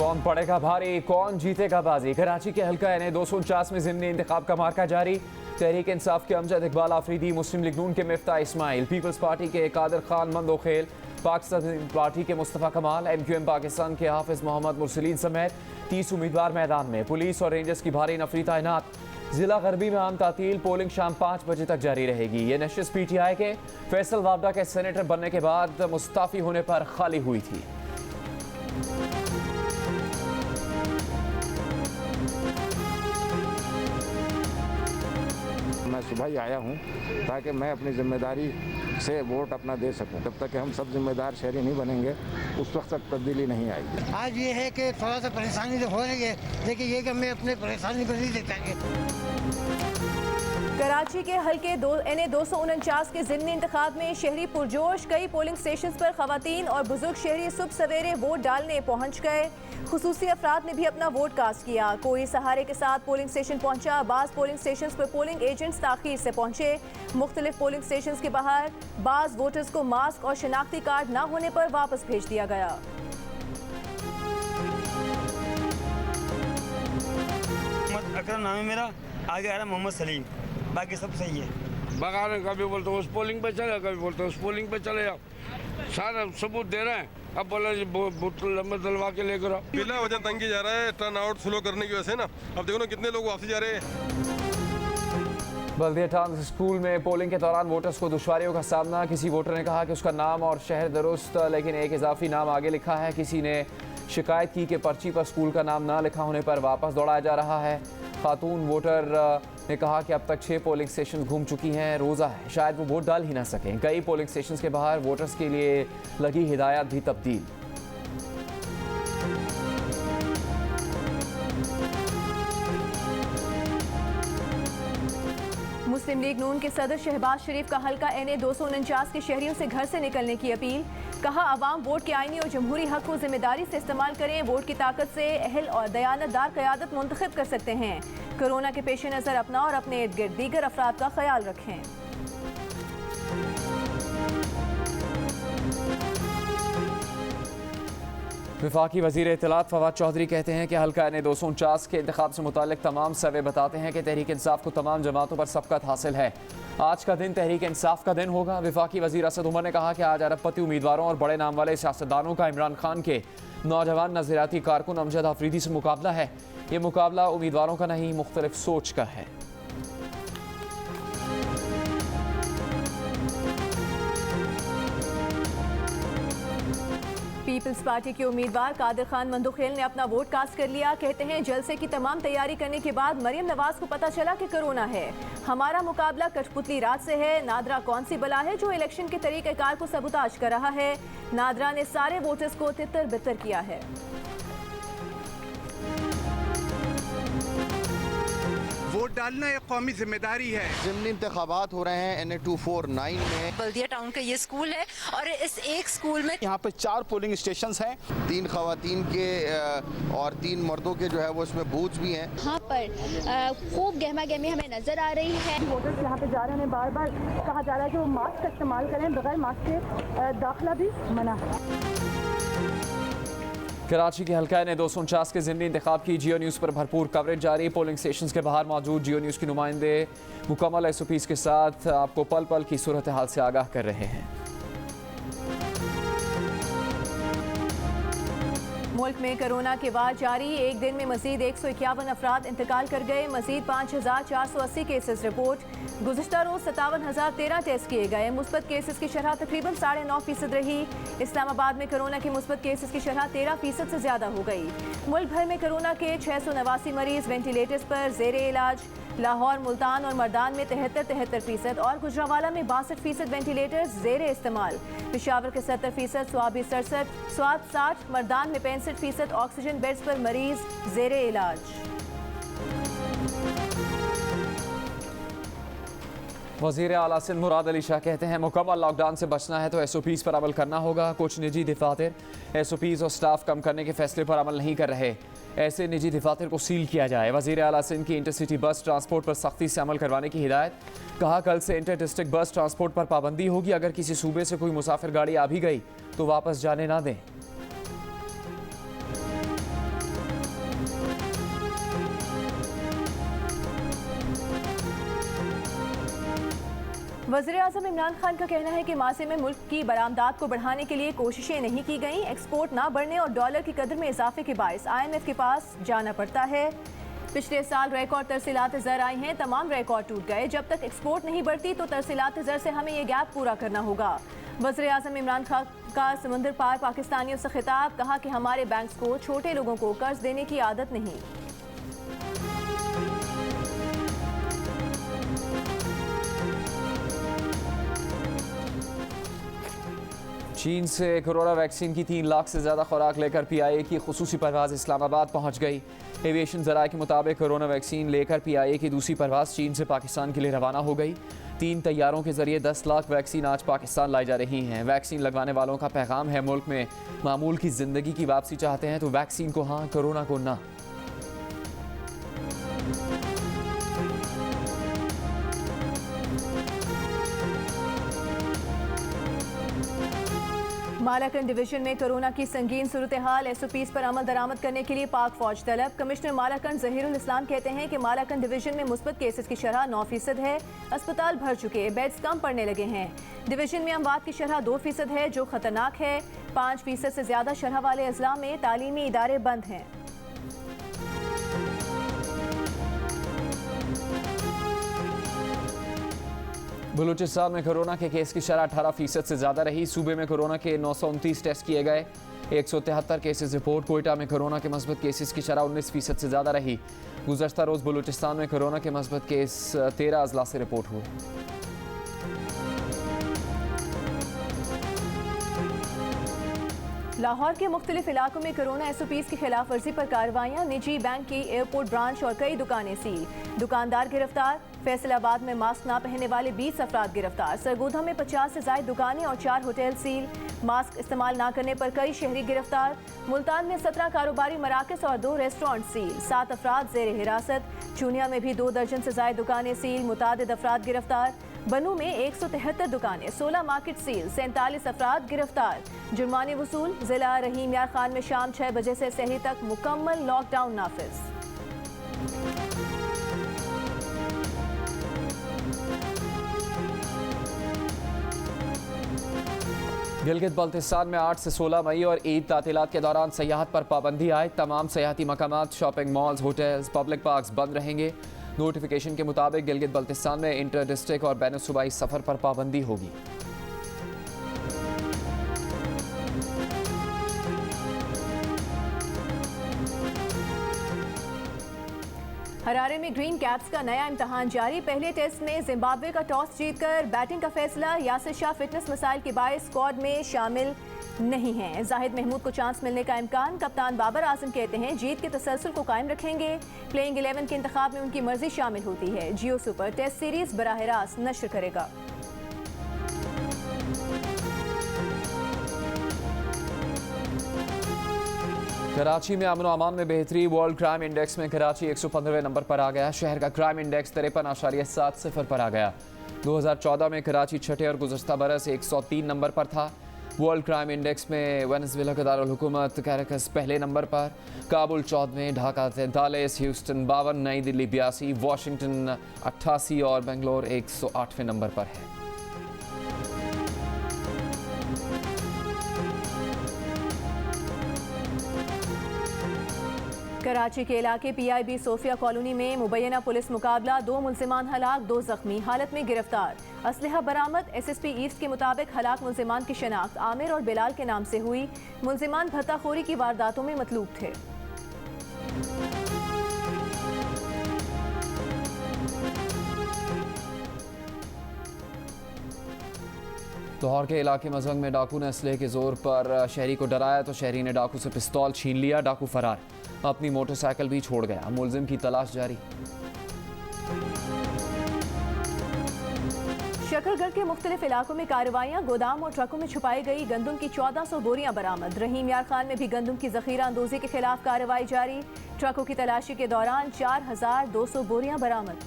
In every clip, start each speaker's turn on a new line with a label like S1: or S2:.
S1: कौन पड़ेगा भारी, कौन जीतेगा बाजी। कराची के हल्का एन 249 में ज़िमनी इंतखाब का मार्का जारी। तहरीक इंसाफ के अमजद इकबाल आफरीदी, मुस्लिम लीग नून के मिफ्ता इस्माइल, पीपल्स पार्टी के कादर खान मंदोखेल, पाकिस्तान पार्टी के मुस्तफ़ा कमाल, MQM पाकिस्तान के हाफिज मोहम्मद मुरसलीन समेत 30 उम्मीदवार मैदान में। पुलिस और रेंजर्स की भारी नफरी तैनात। जिला गरबी में आम तातील, पोलिंग शाम 5 बजे तक जारी रहेगी। ये नशिस्त PTI के फैसल वाबडा के सेनेटर बनने के बाद मुस्ताफ़ी होने पर खाली हुई थी।
S2: मैं सुबह ही आया हूँ ताकि मैं अपनी जिम्मेदारी से वोट अपना दे सकूं। जब तक कि हम सब जिम्मेदार शहरी नहीं बनेंगे उस वक्त तक तब्दीली नहीं आएगी।
S3: आज ये है कि थोड़ा सा परेशानी तो हो रही है, लेकिन ये कि हमें अपने परेशानी को नहीं देखेंगे।
S4: कराची के हल्के NA 249 के ज़िमनी इंतखाब में शहरी पुरजोश। कई पोलिंग स्टेशन पर खवातीन और बुजुर्ग शहरी सुबह सवेरे वोट डालने पहुँच गए। खुसूसी अफराद ने भी अपना वोट कास्ट किया। कोई सहारे के साथ पोलिंग स्टेशन पहुंचा। बाज़ पोलिंग स्टेशन पर पोलिंग एजेंट्स ताख़ीर से पहुंचे। मुख्तलिफ पोलिंग स्टेशन के बाहर बाज़ वोटर्स को मास्क और शनाख्ती कार्ड न होने पर वापस भेज दिया गया।
S5: अकरम नाम है मेरा, आगे आ रहा मोहम्मद सलीम, बाकी सब सही है।
S6: बगाने कभी बोलते उस पोलिंग पे चले, कभी बोलते उस पोलिंग पे चले जाओ। सारा सबूत दे रहे हैं। अब बोला लंबे दलवा के लेकर आओ।
S7: बिना वजह तंगी जा रहा है टर्न आउट स्लो करने की वजह से ना। अब देखो ना कितने लोग वापसी जा रहे हैं।
S1: बल्दिया टाउन स्कूल में पोलिंग के दौरान वोटर्स को दुश्वारियों का सामना। किसी वोटर ने कहा कि उसका नाम और शहर दुरुस्त, लेकिन एक इजाफी नाम आगे लिखा है। किसी ने शिकायत की कि पर्ची पर स्कूल का नाम ना लिखा होने पर वापस दौड़ाया जा रहा है। खातून वोटर ने कहा कि अब तक 6 पोलिंग स्टेशन घूम चुकी हैं, रोज़ा है, शायद वो वोट डाल ही ना सकें। कई पोलिंग स्टेशन के बाहर वोटर्स के लिए लगी हिदायत भी तब्दील।
S4: मुस्लिम लीग नून के सदर शहबाज शरीफ का हल्का NA 249 के शहरियों से घर से निकलने की अपील। कहा, अवाम वोट के आईनी और जमहूरी हक को जिम्मेदारी से इस्तेमाल करें। वोट की ताकत से अहल और दयानतदार क़यादत मुंतखब कर सकते हैं। कोरोना के पेश नज़र अपना और अपने इर्द गिर्द दीगर अफराद का ख्याल रखें।
S1: वफाकी वज़ीर इत्तलात फवाद चौधरी कहते हैं कि हल्का NA 249 के इंतखाब से मुताल्लिक तमाम सर्वे बताते हैं कि तहरीक इंसाफ को तमाम जमातों पर सबकत हासिल है। आज का दिन तहरीक इंसाफ का दिन होगा। वफाकी वज़ीर असद उमर ने कहा कि आज अरबपति उम्मीदवारों और बड़े नाम वाले सियासतदानों का इमरान खान के नौजवान नज़रियाती कारकुन अमजद आफरीदी से मुकाबला है। ये मुकाबला उम्मीदवारों का नहीं, मुख्तलिफ सोच का है।
S4: पीपल्स पार्टी के उम्मीदवार कादर खान मंदोखेल ने अपना वोट कास्ट कर लिया। कहते हैं, जलसे की तमाम तैयारी करने के बाद मरियम नवाज को पता चला कि कोरोना है। हमारा मुकाबला कठपुतली रात से है। नादरा कौन सी बला है जो इलेक्शन के तरीक़ेकार को सबूताज कर रहा है। नादरा ने सारे वोटर्स को तितर बितर किया है।
S8: वोट डालना एक कौमी जिम्मेदारी है।
S9: ज़िमनी इंतखाबात हो रहे हैं NA 249 में।
S10: बल्दिया टाउन का ये स्कूल है और इस एक स्कूल में
S9: यहाँ पे 4 पोलिंग स्टेशंस हैं। 3 खवातीन के और 3 मर्दों के जो है वो इसमें बूथ्स भी हैं।
S11: यहाँ पर खूब गहमा गहमी हमें नजर आ रही है।
S4: वोटर्स यहाँ पे जा रहे हैं, बार बार कहा जा रहा है कि वो मास्क का इस्तेमाल करें, बगैर मास्क के दाखिला भी मना है।
S1: कराची के हल्का NA 249 के ज़िमनी इंतखाब की जियो न्यूज़ पर भरपूर कवरेज जारी। पोलिंग स्टेशन के बाहर मौजूद जियो न्यूज़ के नुमाइंदे मुकम्मल SOPs के साथ आपको पल पल की सूरत हाल से आगाह कर रहे हैं।
S4: मुल्क में कोरोना के बाद जारी। एक दिन में मजीद 151 अफराद इंतकाल कर गए। मजीद 5480 केसेस रिपोर्ट। गुज़िश्ता रोज़ 57,013 टेस्ट किए गए। मुस्बत केसेस की शरह तकरीबन 9.5% रही। इस्लामाबाद में कोरोना के मुस्बत केसेस की शरह 13% से ज़्यादा हो गई। मुल्क भर में कोरोना के 689 मरीज वेंटिलेटर्स पर ज़ेरे इलाज। लाहौर, मुल्तान और मर्दान में 73% और गुजरावाला में 62% वेंटिलेटर्स ज़ेरे इस्तेमाल। पेशावर के 70%, स्वाबी 67, स्वात 60, मर्दान में 65% ऑक्सीजन बेड्स पर मरीज ज़ेरे इलाज।
S1: वज़ीर आला सिंध मुराद अली शाह कहते हैं, मुकम्मल लॉकडाउन से बचना है तो SOPs पर अमल करना होगा। कुछ निजी दफातर SOPs और स्टाफ कम करने के फैसले पर अमल नहीं कर रहे। ऐसे निजी दफातर को सील किया जाए। वज़ीर आला सिंध की इंटरसिटी बस ट्रांसपोर्ट पर सख्ती से अमल करवाने की हिदायत। कहा, कल से इंटर डिस्ट्रिक्ट बस ट्रांसपोर्ट पर पाबंदी होगी। अगर किसी सूबे से कोई मुसाफिर गाड़ी आ भी गई तो वापस जाने ना दें।
S4: वज़ीर आज़म इमरान खान का कहना है कि माज़ी में मुल्क की बरामदात को बढ़ाने के लिए कोशिशें नहीं की गईं। एक्सपोर्ट ना बढ़ने और डॉलर की कदर में इजाफे के बायस IMF के पास जाना पड़ता है। पिछले साल रिकॉर्ड तरसीलात ज़र आई हैं, तमाम रिकॉर्ड टूट गए। जब तक एक्सपोर्ट नहीं बढ़ती तो तरसीलात ज़र से हमें ये गैप पूरा करना होगा। वज़ीर आज़म इमरान खान का समंदर पार पाकिस्तानियों से खिताब, कहा कि हमारे बैंक्स को छोटे लोगों को कर्ज देने की आदत नहीं।
S1: चीन से कोरोना वैक्सीन की 3 लाख से ज़्यादा खुराक लेकर PIA की खुसूसी परवाज़ इस्लामाबाद पहुँच गई। एविएशन ज़राए के मुताबिक कोरोना वैक्सीन लेकर PIA की दूसरी परवाज़ चीन से पाकिस्तान के लिए रवाना हो गई। 3 तैयारों के ज़रिए 10 लाख वैक्सीन आज पाकिस्तान लाई जा रही हैं। वैक्सीन लगवाने वालों का पैगाम है, मुल्क में मामूल की ज़िंदगी की वापसी चाहते हैं तो वैक्सीन को हाँ, कोरोना को ना।
S4: मालाकंड डिवीजन में कोरोना की संगीन सूरत हाल, SOPs पर अमल दरामद करने के लिए पाक फौज तलब। कमिश्नर मालाकंड जहीरुल इस्लाम कहते हैं कि मालाकंड डिवीजन में मुस्बत केसेस की शरह 9% है। अस्पताल भर चुके, बेड्स कम पड़ने लगे हैं। डिवीजन में अमवात की शरह 2% है, जो खतरनाक है। 5% से ज्यादा शरह वाले अजला में तालीमी इदारे बंद हैं।
S1: बलूचिस्तान में कोरोना के केस की शरह 18% से ज़्यादा रही। सूबे में कोरोना के 929 टेस्ट किए गए, 173 केसेस रिपोर्ट। कोयटा में कोरोना के मस्बत केसेस की शरह 19% से ज़्यादा रही। गुज़श्ता रोज़ बलूचिस्तान में कोरोना के मस्बत केस 13 अजला से रिपोर्ट हुए।
S4: लाहौर के मुख्तलिफ इलाकों में कोरोना SOPs की खिलाफ वर्जी पर कार्रवाइयाँ। निजी बैंक की एयरपोर्ट ब्रांच और कई दुकानें सील। दुकानदार गिरफ्तार। फैसलाबाद में मास्क ना पहनने वाले 20 अफराद गिरफ्तार। सरगोधा में 50 से ज़ायद दुकानें और 4 होटल सील। मास्क इस्तेमाल ना करने पर कई शहरी गिरफ्तार। मुल्तान में 17 कारोबारी मराकज़ और 2 रेस्टोरेंट सील। 7 अफराद ज़ेर हिरासत। चूनिया में भी 2 दर्जन से ज़ायद दुकानें सील। मुतादिद अफराद गिरफ्तार। बनू में 173 दुकानें, 16 मार्केट सील, 47 अफराद गिरफ्तार। जुर्माने वसूल। जिला रहीम यार खान में शाम 6 बजे से सहरी तक मुकम्मल लॉकडाउन नाफिज।
S1: गिलगित बल्तिस्तान में 8 से 16 मई और ईद तातीलात के दौरान सयाहत पर पाबंदी आए। तमाम सयाहती मकामात, shopping malls, hotels, public parks बंद रहेंगे। नोटिफिकेशन के मुताबिक गिलगित बल्तिस्तान में इंटर डिस्ट्रिक्ट और बैन सूबाई सफ़र पर पाबंदी होगी।
S4: हरारे में ग्रीन कैप्स का नया इम्तहान जारी। पहले टेस्ट में जिम्बाब्वे का टॉस जीतकर बैटिंग का फैसला। यासिर शाह फिटनेस मसाइल के बायस स्क्वाड में शामिल नहीं हैं। जाहिद महमूद को चांस मिलने का इम्कान। कप्तान बाबर आजम कहते हैं जीत के तसलसल को कायम रखेंगे। प्लेइंग 11 के इंतखाब में उनकी मर्जी शामिल होती है। जियो सुपर टेस्ट सीरीज बराह रास्त नश्र करेगा।
S1: कराची में अमन अमान में बेहतरी। वर्ल्ड क्राइम इंडेक्स में कराची 115वें नंबर पर आ गया। शहर का क्राइम इंडेक्स 53.70 पर आ गया। 2014 में कराची छठे और गुज़श्ता बरस 103 नंबर पर था। वर्ल्ड क्राइम इंडेक्स में वेनेजुएला का दारुल हुकूमत कैराकस पहले नंबर पर, काबुल 14वें, ढाका 43, ह्यूस्टन 52, नई दिल्ली 82, वाशिंगटन 88 और बेंगलोर 108वें नंबर पर है।
S4: कराची के इलाके PIB सोफिया कॉलोनी में मुबैना पुलिस मुकाबला। 2 मुल्जिमान हलाक, 2 जख्मी हालत में गिरफ्तार। असलहा बरामद। SSP ईस्ट के मुताबिक हलाक मुल्जिमान की शनाख्त आमिर और बिलाल के नाम से हुई। मुल्जिमान भत्ताखोरी की वारदातों में मतलूब थे।
S1: लाहौर के इलाके मजंग में डाकू ने असलहे के जोर पर शहरी को डराया तो शहरी ने डाकू से पिस्तौल छीन लिया। डाकू फरार, अपनी मोटरसाइकिल भी छोड़ गया। मुलजिम की तलाश जारी।
S4: शकरगढ़ के मुख्तलिफ इलाकों में कार्रवाइयाँ। गोदाम और ट्रकों में छुपाई गई गंदम की 1400 बोरियां बरामद। रहीम यार खान में भी गंदम की जखीरा अंदोजी के खिलाफ कार्रवाई जारी। ट्रकों की तलाशी के दौरान 4200 बोरियां बरामद।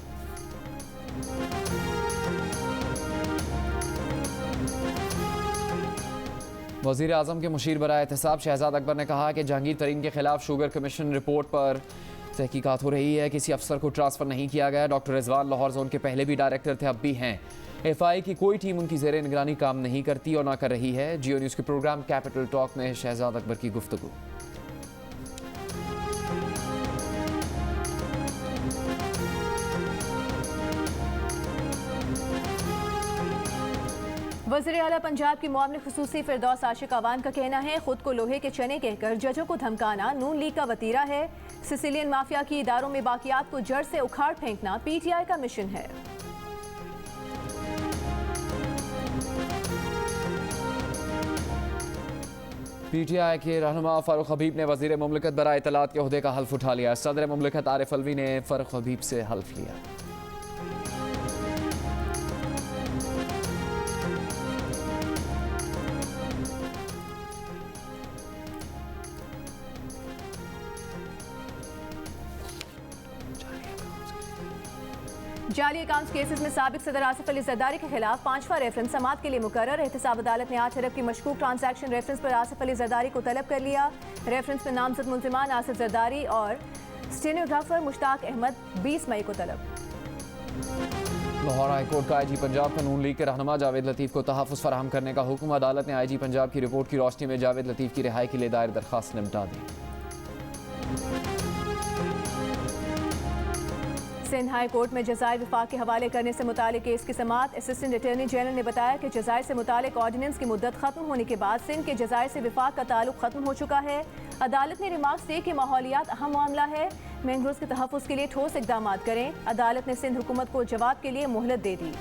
S1: वज़ीर आज़म के मुशीर बराए एहतसाब शहजाद अकबर ने कहा कि जहांगीर तरीन के खिलाफ शुगर कमीशन रिपोर्ट पर तहकीकात हो रही है। किसी अफसर को ट्रांसफ़र नहीं किया गया। डॉक्टर रिजवान लाहौर जोन के पहले भी डायरेक्टर थे, अब भी हैं। FI की कोई टीम उनकी ज़ेरे निगरानी काम नहीं करती और ना कर रही है। जियो न्यूज़ के प्रोग्राम कैपिटल टॉक में शहजाद अकबर की गुफ्तगू।
S4: वज़ीर आला पंजाब की मुआविन ख़ुसूसी फिरदौस आशिक अवान का कहना है खुद को लोहे के चने कहकर जजों को धमकाना नून लीग का वतीरा है। सिसिलियन माफिया की इदारों में बाकियात को जड़ से उखाड़ फेंकना PTI का मिशन है।
S1: PTI के रहनुमा फ़ारूक हबीब ने वज़ीर मुमलिकत बराए इत्तलात के ओहदे का हल्फ उठा लिया। सदर मुमलिकत आरिफ अलवी ने फ़ारूक हबीब से हल्फ लिया।
S4: जाली अकाउंट्स केसेस में साबिक सदर आसिफ अली जरदारी के खिलाफ 5वां रेफरेंस समाअत के लिए मुकर्रर। एहतसाब अदालत ने 8 अरब की मशकूक ट्रांजैक्शन रेफरेंस पर आसिफ अली जरदारी को तलब कर लिया। रेफरेंस में नामजद मुल्जिमान आसिफ जरदारी और स्टेनोग्राफर मुश्ताक अहमद 20 मई को तलब।
S1: लाहौर हाईकोर्ट का IG पंजाब का नून लीग के रहनुमा जावेद लतीफ़ को तहफ़्फ़ुज़ फराहम करने का हुक्म। अदालत ने IG पंजाब की रिपोर्ट की रोशनी में जावेद लतीफ़ की रिहाई के लिए दायर दरख्वास्त निपटा दी।
S4: सिंध हाई कोर्ट में जजायर विफाक के हवाले करने से मुतालिक केस की समाअत। असिस्टेंट अटॉर्नी जनरल ने बताया कि जजायर से मुतालिक ऑर्डिनेंस की मुद्दत खत्म होने के बाद सिंध के जजायर से विफाक का ताल्लुक खत्म हो चुका है। अदालत ने रिमार्क्स दिए कि माहौलियात अहम मामला है, मैंग्रोव्स के तहफ़्फ़ुज़ के लिए ठोस इक़दाम करें। अदालत ने सिंध हुकूमत को जवाब के लिए मोहलत दे दी।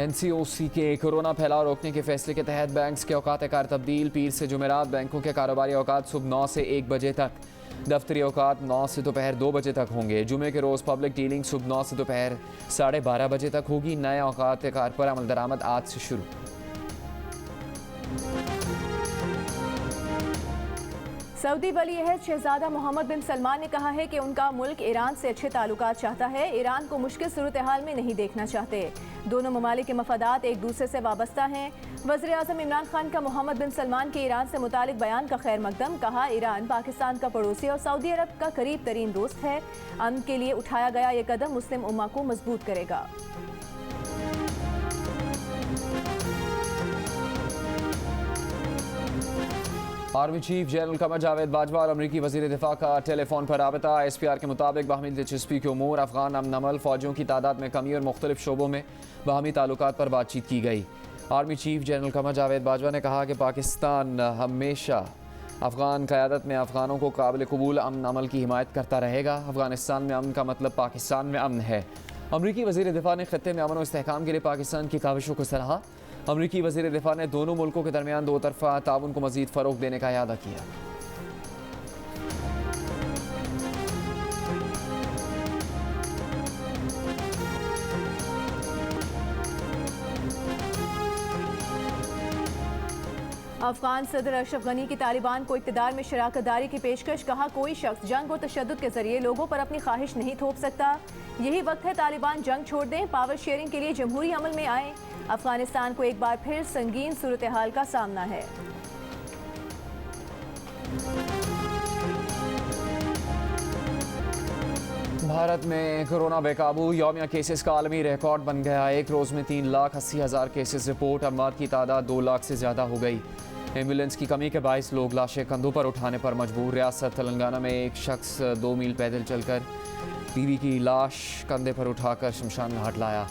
S1: NCOC के कोरोना फैलाव रोकने के फैसले के तहत बैंक्स के औकात कार तब्दील। पीर से जुमेरात बैंकों के कारोबारी औकात सुबह 9 से 1 बजे तक, दफ्तरी औकात 9 से दोपहर 2 बजे तक होंगे। जुमे के रोज़ पब्लिक डीलिंग सुबह 9 से दोपहर 12:30 बजे तक होगी। नए औकात कार पर अमल दरामद आज से शुरू।
S4: सऊदी वली अहद शहजादा मोहम्मद बिन सलमान ने कहा है कि उनका मुल्क ईरान से अच्छे ताल्लुकात चाहता है, ईरान को मुश्किल सूरत हाल में नहीं देखना चाहते। दोनों ममालिक के मफादात एक दूसरे से वाबस्ता हैं। वज़ीर आज़म इमरान खान का मोहम्मद बिन सलमान के ईरान से मुतालिक बयान का खैर मकदम। कहा, ईरान पाकिस्तान का पड़ोसी और सऊदी अरब का करीब तरीन दोस्त है। अमन के लिए उठाया गया ये कदम मुस्लिम उम्मा को मजबूत करेगा।
S1: Army chief general Qamar Javed Bajwa और अमरीकी वज़ीर दिफा का टेलीफोन पर राबता। SPR के मुताबिक बाहमी दिलचस्पी के उमूर, अफगान अमन अमल, फ़ौजियों की तादाद में कमी और मुख्तलिफ शोबों में बाहमी ताल्लुकात पर बातचीत की गई। Army chief general Qamar Javed Bajwa ने कहा कि पाकिस्तान हमेशा अफगान क़यादत में अफगानों को काबिल कबूल अमन अमल की हिमायत करता रहेगा। अफगानिस्तान में अमन का मतलब पाकिस्तान में अमन है। अमरीकी वज़ीर दिफा ने ख़त्ते में अमन और इस्तेहकाम के लिए पाकिस्तान की काविशों को सराहा। अमरीकी वज़ीर दिफा ने दोनों मुल्कों के दरमियान दो तरफ़ा ताउन को मज़ीद फ़रोग़ देने का इरादा किया।
S4: अफगान सदर अशरफ गनी की तालिबान को इक़्तिदार में शराकत दारी की पेशकश। कहा, कोई शख्स जंग और तशद्दुद के जरिए लोगों पर अपनी ख्वाहिश नहीं थोप सकता। यही वक्त है तालिबान जंग छोड़ दें, पावर शेयरिंग के लिए जमहूरी अमल में आए। अफगानिस्तान को एक बार फिर संगीन सूरत हाल का सामना है।
S1: भारत में कोरोना बेकाबू, यौमिया केसेस का आलमी रिकॉर्ड बन गया। एक रोज़ में 3,80,000 केसेस रिपोर्ट। अमवात की तादाद 2 लाख से ज़्यादा हो गई। एम्बुलेंस की कमी के बायस लोग लाशें कंधों पर उठाने पर मजबूर। रियासत तेलंगाना में एक शख्स 2 मील पैदल चलकर बीवी की लाश कंधे पर उठाकर शमशान घाट लाया।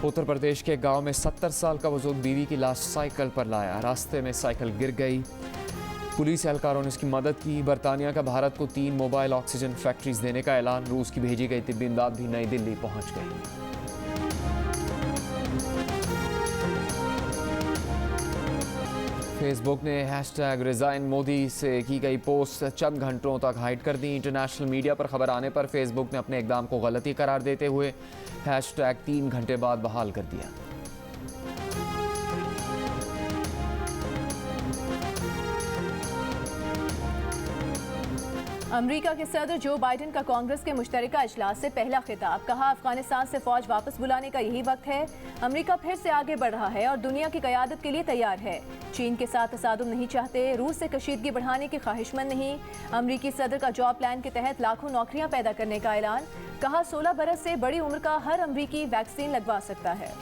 S1: उत्तर प्रदेश के गांव में 70 साल का बुजुर्ग बीवी की लाश साइकिल पर लाया, रास्ते में साइकिल गिर गई। पुलिस एहलकारों ने इसकी मदद की। बरतानिया का भारत को 3 मोबाइल ऑक्सीजन फैक्ट्रीज देने का ऐलान। रूस की भेजी गई तिब्बी इमदाद भी नई दिल्ली पहुंच गई। फेसबुक ने #रिजाइन मोदी से की गई पोस्ट चंद घंटों तक हाइड कर दी। इंटरनेशनल मीडिया पर खबर आने पर फेसबुक ने अपने इकदाम को गलती करार देते हुए #3 घंटे बाद बहाल कर दिया।
S4: अमेरिका के सदर जो बाइडेन का कांग्रेस के मुश्तरका इजलास से पहला खिताब। कहा, अफगानिस्तान से फौज वापस बुलाने का यही वक्त है। अमेरिका फिर से आगे बढ़ रहा है और दुनिया की क़यादत के लिए तैयार है। चीन के साथ तसादुम नहीं चाहते, रूस से कशीदगी बढ़ाने की ख्वाहिशमंद नहीं। अमेरिकी सदर का जॉब प्लान के तहत लाखों नौकरियां पैदा करने का ऐलान। कहा, 16 बरस से बड़ी उम्र का हर अमरीकी वैक्सीन लगवा सकता है।